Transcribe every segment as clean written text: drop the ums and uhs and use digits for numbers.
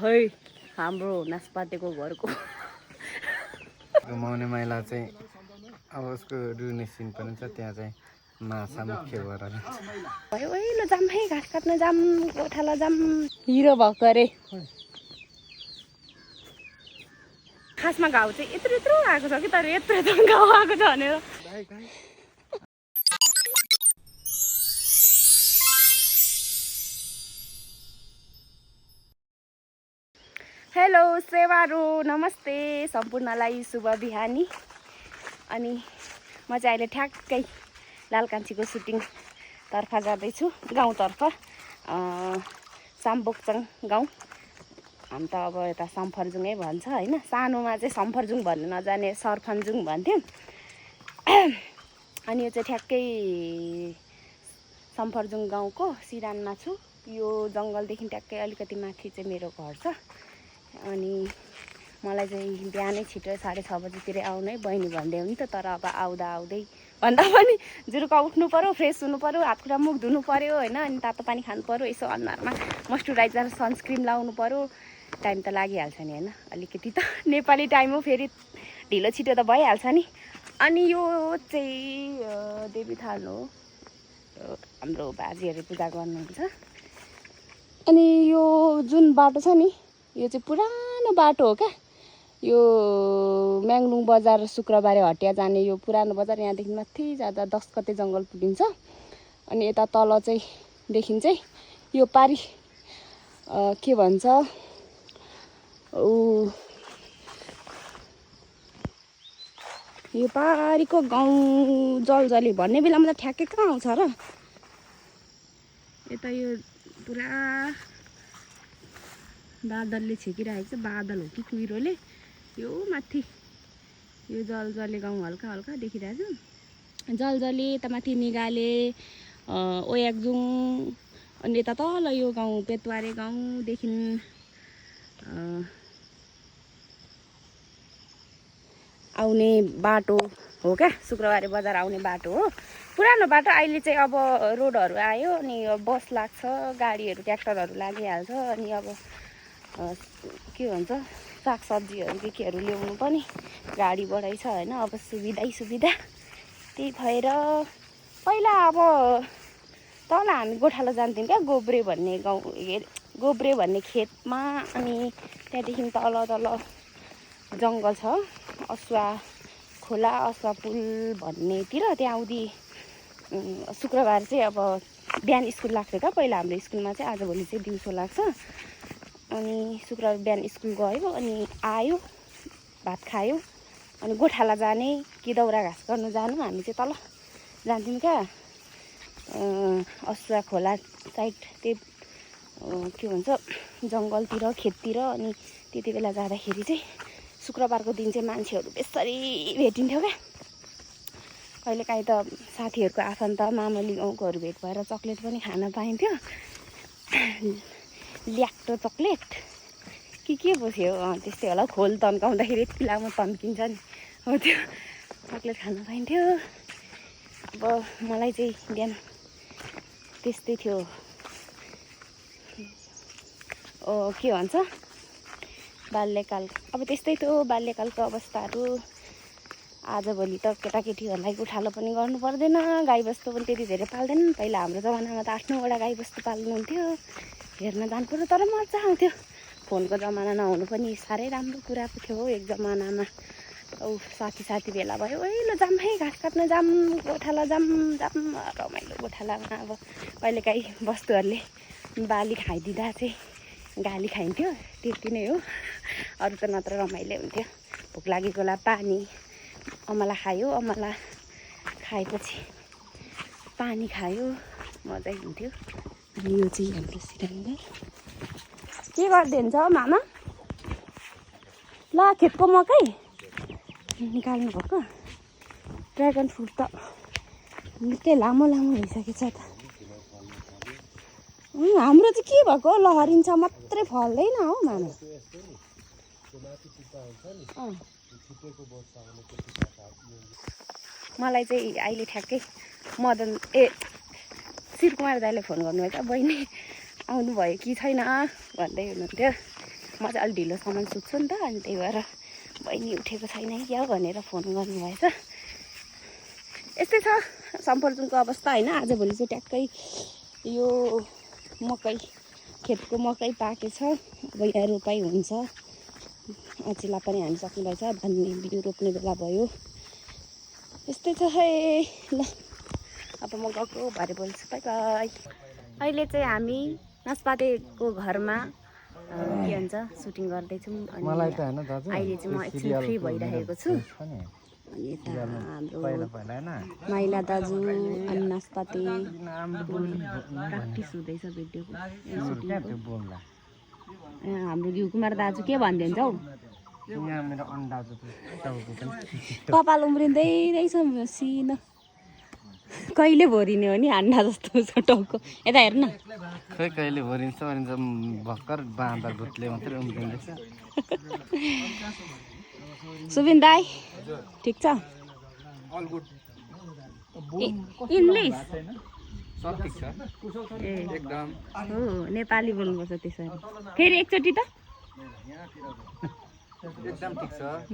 है हाम्रो नासपातेको घरको घुमाउने माइला चाहिँ अब उसको रुने सिन पनि छ त्यहाँ चाहिँ माछा मुख्य भएर भयो ओइलो जाम है घाँस काट्न जाम गोठाला जाम हिरो भएको अरे खासमा घाउ चाहिँ यत्रो यत्रो आएको छ कि तर यत्रो यत्रो घाउ आएको छ भनेर हेलो सेवारो नमस्ते सम्पूर्णलाई शुभ बिहानी अनि म चाहिँ अहिले ठ्याक्कै लालकान्छीको सुटिङ तर्फ जाँदैछु गाउँतर्फ साम्बोकचङ गाउँ हामी त अब यता सम्फर्जुङै भन्छ होइन सानोमा चाहिँ सम्फर्जुङ भन्नु नजाने सरफन्जुङ भन्थ्यौँ अनि यो चाहिँ ठ्याक्कै सम्फर्जुङ गाउँको सिरानमा छु यो जङ्गलदेखि ट्याक्कै अलिकति माथि चाहिँ मेरो घर छ अनि मलाई चाहिँ बिहानै छिटो 6:30 बजीतिर आउनै बहिनी भन्दै हो नि त तर अब आउँदा आउँदै भन्दा पनि जुरुका उठ्नु पर्यो फ्रेस हुनु पर्यो हातखुट्टा मुख धुनु पर्यो होइन अनि तातो पानी खानु पर्यो यसो अनुहारमा मोइस्चराइजर सनस्क्रिन लाउनु पर्यो टाइम त लागिहाल्छ नि होइन अलिकति त नेपाली टाइम हो फेरि ढिलो छिटो त भइहाल्छ नि अनि यो चाहिँ देवी थान हो हाम्रो बाजेहरू पूजा गर्नुहुन्छ अनि यो जुन बाटो छ नि यो चाहिँ पुरानो बाटो हो क्या यो म्याङलुङ बजार शुक्रबारे हटिया जाने यो पुरानो बजार यहाँदेखि माथि जाँदा 10 गते जङ्गल पुगिन्छ अनि यता तल चाहिँ देखिन चाहिँ यो पारी के भन्छ यो पारीको गाउँ जलजली भन्ने बेलामा त ठ्याक्कै कहाँ आउँछ र यता यो पुरा बादलले छेकिरहेको छ बादल हो कि कुहिरोले यो माथि यो जलजले गाउँ हल्का हल्का देखिरहेको छ जलजले यता माथि निगाले ओयाकजुङ अनि यता तल यो गाउँ पेतवारे गाउँदेखि आउने बाटो हो क्या शुक्रबारे बजार आउने बाटो हो पुरानो बाटो अहिले चाहिँ अब रोडहरू आयो अनि बस लाग्छ गाडीहरू ट्र्याक्टरहरू लागिहाल्छ अनि अब के भन्छ सागसब्जीहरू केहरू ल्याउनु पनि गाडी बढाइ छ होइन अब सुविधा त्यही भएर पहिला अब तल हामी गोठालो जान्थ्यौँ क्या गोब्रे भन्ने गाउँ गोब्रे भन्ने खेतमा अनि त्यहाँदेखि तल जङ्गल छ असुवा खोला असुवा पुल भन्नेतिर त्यहाँ आउँदी शुक्रबार चाहिँ अब बिहान स्कुल लाग्थ्यो क्या पहिला हाम्रो स्कुलमा चाहिँ आजभोलि चाहिँ दिउँसो लाग्छ अनि शुक्रबार बिहान स्कुल गयो अनि आयो भात खायो अनि गोठाला जाने कि दाउरा घाँस गर्नु जानु हामी चाहिँ तल जान्थ्यौँ क्या असुवा खोला साइड त्यही के भन्छ जङ्गलतिर खेततिर अनि त्यति बेला जाँदाखेरि चाहिँ शुक्रबारको दिन चाहिँ मान्छेहरू बेसरी भेटिन्थ्यो क्या कहिलेकाहीँ त साथीहरूको आफन्त मामली गाउँकोहरू भेट भएर चक्लेट पनि खान पाइन्थ्यो ल्याक्टो चक्लेट के बस्यो त्यस्तै होला खोल तन्काउँदाखेरि यति लामो तन्किन्छ नि हो त्यो चक्लेट खान पाइन्थ्यो अब मलाई चाहिँ बिहान त्यस्तै थियो के भन्छ बाल्यकाल अब त्यस्तै थियो बाल्यकालको अवस्थाहरू आजभोलि त केटाकेटीहरूलाई उठालो पनि गर्नु पर्दैन गाईबस्तु पनि त्यति धेरै पाल्दैन पहिला हाम्रो जमानामा त 8-9वटा गाईबस्तु पाल्नुहुन्थ्यो हेर्न जानुपर्यो तर मजा आउँथ्यो फोनको जमाना नहुनु पनि साह्रै राम्रो कुरा पो थियो एक जमानामा साथी भेला भयो ओइलो जाम है घाँस काट्न जाम गोठाला जाम रमाइलो गोठालामा अब कहिलेकाहीँ वस्तुहरूले बाली खाइदिँदा चाहिँ गाली खाइन्थ्यो त्यति नै हो अरू त नत्र रमाइलो हुन्थ्यो भोक लागेको बेला पानी अमला खायो अमला खाएपछि पानी खायो मजै हुन्थ्यो अनि यो चाहिँ हाम्रो सिलिन्डर के गरिदिन्छ मामा ल खेतको मकै निकाल्नु भएको ड्रागन फ्रुट त निकै लामो भइसकेको छ त हाम्रो चाहिँ के भएको लहरिन्छ मात्रै फल्दैन हौ मामा मलाई चाहिँ अहिले ठ्याक्कै मदन शिरकुमार दाइले फोन गर्नुभयो क्या बहिनी आउनुभयो कि छैन भन्दै हुनुहुन्थ्यो म चाहिँ अलिक ढिलोसम्म सुत्छु नि त, अनि त्यही भएर बहिनी उठेको छैन क्या भनेर फोन गर्नुभएछ। यस्तै छ सम्पर्जुङको अवस्था होइन। आजभोलि चाहिँ ट्याक्कै यो मकै खेतको मकै पाकेछ, अब यहाँ रोपाइ हुन्छ, अचिला पनि हानि सक्नुभएछ, भन्ने बिउ रोप्ने बेला भयो। यस्तै छ है। ल अब म गएको भरे बोल्छु, बाई बाई। अहिले चाहिँ हामी नास्पातेको घरमा के भन्छ सुटिङ गर्दैछौँ, अनि अहिले चाहिँ म एकछिन फ्री भइरहेको छु। अनि यता हाम्रो माइला दाजु अनि नास्पाते प्र्याक्टिस हुँदैछ भिडियोको सुटिङको। हाम्रो घिउकुमार दाजु के भनिदिन्छ हौ, कपाल उम्रिँदै रहेछ मसिनो, कहिले भोरिने हो नि अन्डा जस्तो छ टाउको। यता हेर् न, खै कहिले भरिन्छ भर्खर बाँधा भुत्ले मात्रै उम्रिँदैछ। सुबिन दाई ठिक छ? इङ्ग्लिस एकदम हो, नेपाली बोल्नुपर्छ त्यसरी। फेरि एकचोटि त एकदम ठिक छ। ल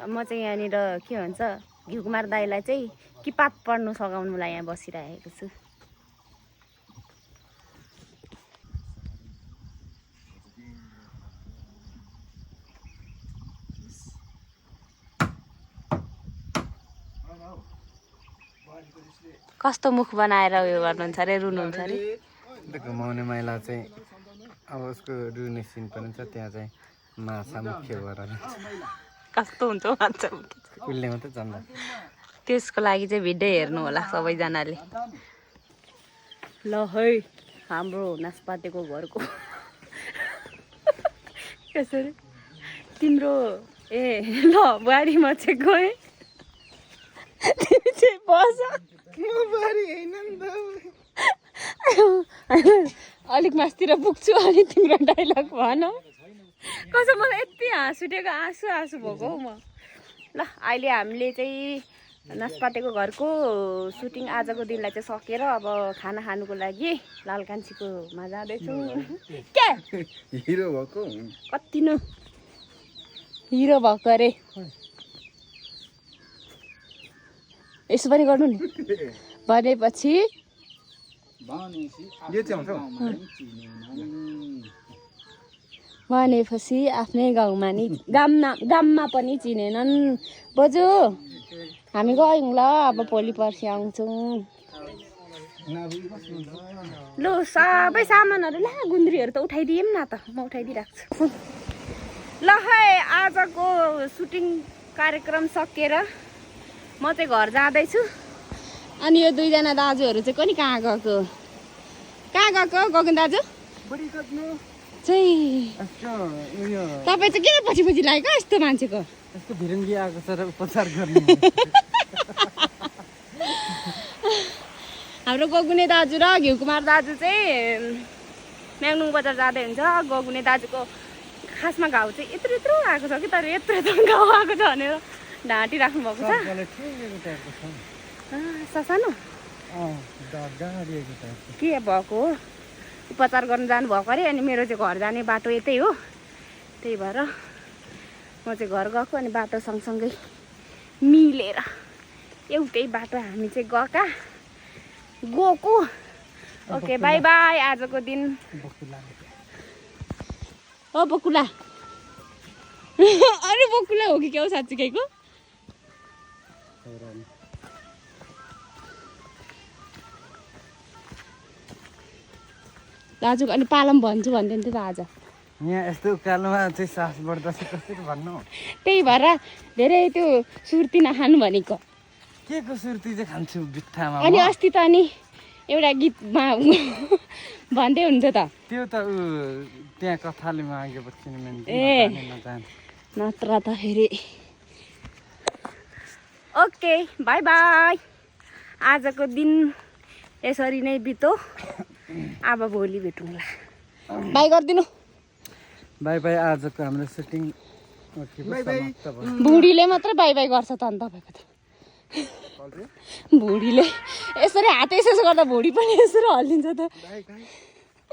म चाहिँ यहाँनिर के भन्छ घिउकुमार दाईलाई चाहिँ किपात पढ्नु सघाउनुलाई यहाँ बसिरहेको छु। कस्तो मुख बनाएर उयो गर्नुहुन्छ अरे, रुनुहुन्छ अरे? घुमाउने माइला चाहिँ अब उसको रुने सिन पनि छ, त्यहाँ चाहिँ माछा मुख्य भएर कस्तो हुन्छ माछा मुख्य, उसले मात्रै जान्दा। त्यसको लागि चाहिँ भिडियो हेर्नु होला सबैजनाले। ल है हाम्रो नास्पातेको घरको कसरी तिम्रो ए ल बुहारी म चाहिँ गएँ, तिमी चाहिँ बस। अलिक मासतिर पुग्छु अनि तिम्रो डाइलग भन। कसो मलाई यति हाँस उठेको, आँसु आँसु भएको हौ म। ल अहिले हामीले चाहिँ नास्पातेको घरको सुटिङ आजको दिनलाई चाहिँ सकेर अब खाना खानुको लागि लालकान्छीकोमा जाँदैछौँ। के हिरो भएको कति न हिरो भएको अरे, यसो पनि गर्नु नि भनेपछि भनेपछि आफ्नै गाउँमा नि गाममा पनि चिनेनन्। बोजू हामी गयौँ ल, अब भोलि पर्सि आउँछौँ। लु सबै सामानहरू ला, गुन्द्रीहरू त उठाइदिएँ न त, म उठाइदिइराख्छु। ल है आजको सुटिङ कार्यक्रम सकेर म चाहिँ घर जाँदैछु। अनि यो दुईजना दाजुहरू चाहिँ कनि कहाँ गएको, कहाँ गएको गगन दाजु चाहिँ? तपाईँ चाहिँ किन पछि पछि लागेको यस्तो मान्छेको? यस्तो भिरङ्गी आएको छ र उपचार गर्ने। हाम्रो गगुने दाजु र घिउकुमार दाजु चाहिँ म्याङलुङ बजार जाँदै हुन्छ। गगुने दाजुको खासमा घाउ चाहिँ यत्रो यत्रो आएको छ कि, तर यत्रो यत्रो घाउ आएको छ भनेर ढाँटिराख्नु भएको छ। ससानो के भएको हो, उपचार गर्न जानु भएको अरे। अनि मेरो चाहिँ घर जाने बाटो यतै हो, त्यही भएर म चाहिँ घर गएको। अनि बाटो सँगसँगै मिलेर एउटै बाटो हामी चाहिँ गएको। ओके बाई बाई आजको दिन। ओ बकुला अरे बकुला हो कि क्या हो साँच्चीकैको? दाजु अनि पालम भन्छु भन्दै थियो त आज। यहाँ यस्तो उकालोमा चाहिँ सास बढ्दा चाहिँ कसरी भन्नु? त्यही भएर धेरै त्यो सुर्ती नखानु भनेको। के को सुर्ती चाहिँ खान्छु बित्थामा? अनि अस्ति त अनि एउटा गीतमा भन्दै हुन्छ त, त्यो त त्यहाँ कथाले मागेपछि ए नत्र त फेरि। ओके बाई बाई आजको दिन यसरी नै बितो। अब भोलि भेटौँला। बाई गरिदिनु। बाई बाई आजको हाम्रो सुटिङ बुढीले मात्रै बाई बाई गर्छ त अनि तपाईँको त। बुढीले यसरी हात यसो गर्दा भुँडी पनि यसरी हल्लिन्छ त।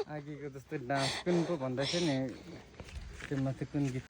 अघिको जस्तो डान्स कुन पो भन्दै थियो नि त्यो माथि कुन गीत